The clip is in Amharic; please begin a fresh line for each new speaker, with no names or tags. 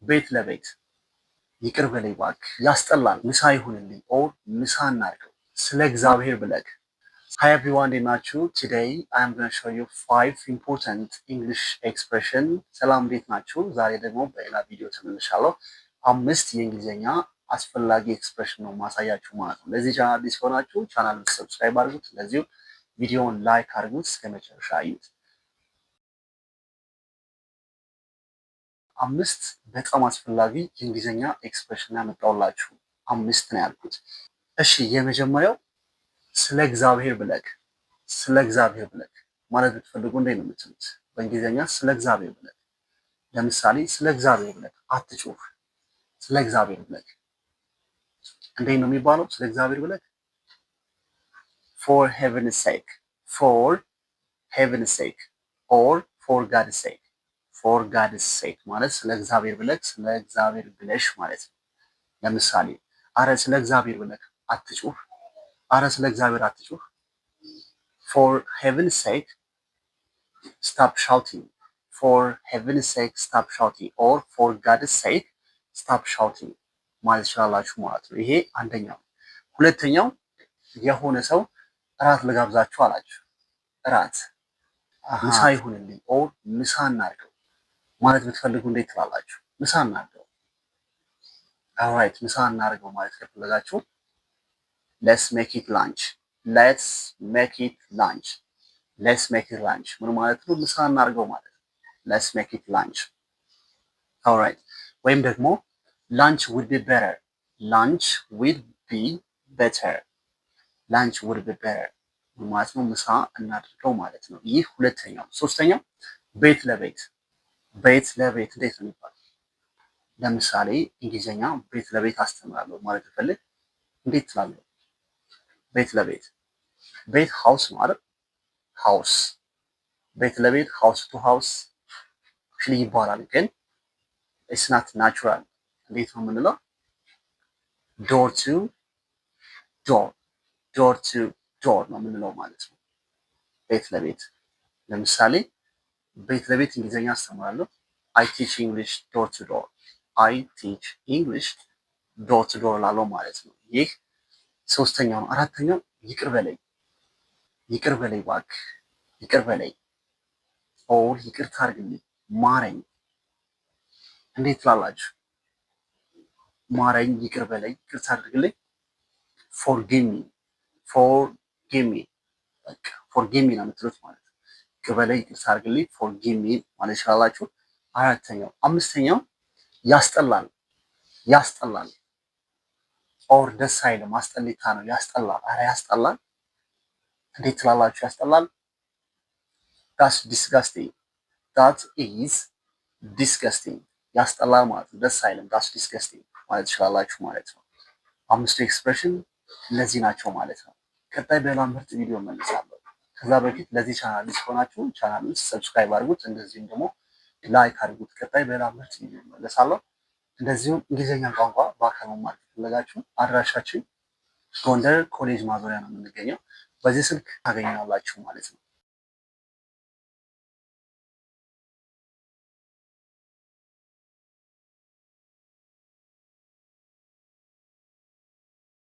ቤት ለቤት ይቅር በለኝ እባክህ ያስጠላል ምሳ ይሁንልኝ ኦር ምሳ እናድርገው ስለ እግዚአብሔር ብለህ Hi everyone, እንዴት ናችሁ? Today I am going to show you 5 important English expression ሰላም እንዴት ናችሁ? ዛሬ ደግሞ በሌላ ቪዲዮ ተመልሻለሁ። 5 የእንግሊዘኛ አስፈላጊ ኤክስፕሬሽን ነው ማሳያችሁ ማለት ነው። ለዚህ ቻናል አዲስ ከሆናችሁ ቻናሉን ሰብስክራይብ አድርጉት፣ እንደዚሁ ቪዲዮውን ላይክ አድርጉት እስከ መጨረሻ እዩት። 5 በጣም አስፈላጊ የእንግሊዘኛ ኤክስፕሬሽን ያመጣሁላችሁ 5 ነው ያልኩት። እሺ የመጀመሪያው ስለ እግዚአብሔር ብለህ ማለት ብትፈልጉ እንዴት ነው የምትሉት? በእንግሊዝኛ ስለ እግዚአብሔር ብለህ ለምሳሌ ስለ እግዚአብሔር ብለህ አትጩህ። ስለ እግዚአብሔር ብለህ እንዴት ነው የሚባለው? ስለ እግዚአብሔር ብለህ for heaven's sake or for God's sake ማለት ስለ እግዚአብሔር ብለህ ስለ እግዚአብሔር ብለሽ ማለት ነው። ለምሳሌ አረ ስለ እግዚአብሔር ብለህ አትጩህ፣ አረ ስለ እግዚአብሔር አትጩህ። For heaven's sake stop shouting. For heaven's sake stop shouting or for God's sake stop shouting ማለት ይችላላችሁ ማለት ነው። ይሄ አንደኛው። ሁለተኛው የሆነ ሰው እራት ልጋብዛችሁ አላችሁ። እራት ምሳ ይሁንልኝ ኦር ምሳ እናድርገው ማለት ብትፈልጉ እንዴት ትላላችሁ? ምሳ እናድርገው። alright ምሳ እናድርገው ማለት ከፈለጋችሁ let's make it lunch ምን ማለት ነው? ምሳ እናድርገው ማለት ነው። let's make it lunch alright ወይም ደግሞ lunch would be better ማለት ነው። ምሳ እናድርገው ማለት ነው። ይህ ሁለተኛው። ሶስተኛው ቤት ለቤት እንዴት ነው የሚባለው? ለምሳሌ እንግሊዝኛ ቤት ለቤት አስተምራለሁ ማለት ፈልግ እንዴት ትላለህ? ቤት ለቤት ቤት ሃውስ ነው አይደል? ሃውስ ቤት ለቤት ሃውስ ቱ ሃውስ ይባላል፣ ግን ኢትስ ናት ናቹራል። እንዴት ነው የምንለው? ዶር ቱ ዶር ነው የምንለው ማለት ነው። ቤት ለቤት ለምሳሌ ቤት ለቤት እንግሊዝኛ አስተምራለሁ I teach English door to door ላለው ማለት ነው። ይህ ሶስተኛው ነው። አራተኛው ይቅር በለኝ እባክህ ይቅር በለኝ ኦር ይቅርታ አድርግልኝ ማረኝ። እንዴት ትላላችሁ? ማረኝ፣ ይቅር በለኝ፣ ይቅርታ አድርግልኝ። forgive me ነው የምትሉት ማለት ነው። ይቅር በለኝ፣ ይቅርታ አድርግልኝ forgive me ማለት ይችላላችሁ። አራተኛው። አምስተኛው ያስጠላል ኦር ደስ አይልም፣ አስጠሊታ ነው። ያስጠላል፣ አረ ያስጠላል። እንዴት ትላላችሁ? ያስጠላል that's disgusting ያስጠላል ማለት ነው። ደስ አይልም that's disgusting ማለት ይችላላችሁ ማለት ነው። አምስቱ ኤክስፕሬሽን እነዚህ ናቸው ማለት ነው። ቀጣይ በሌላ ምርጥ ቪዲዮ እመለሳለሁ። ከዛ በፊት ለዚህ ቻናል አዲስ ከሆናችሁ ቻናሉን ሰብስክራይብ አድርጉት፣ እንደዚሁም ደግሞ ላይክ አድርጉት። ቀጣይ በሌላ ምርጥ ቪዲዮ እመለሳለሁ። እንደዚሁም እንግሊዝኛ ቋንቋ በአካል መማር ከፈለጋችሁ አድራሻችን ጎንደር ኮሌጅ ማዞሪያ ነው የምንገኘው። በዚህ ስልክ ታገኛላችሁ ማለት ነው።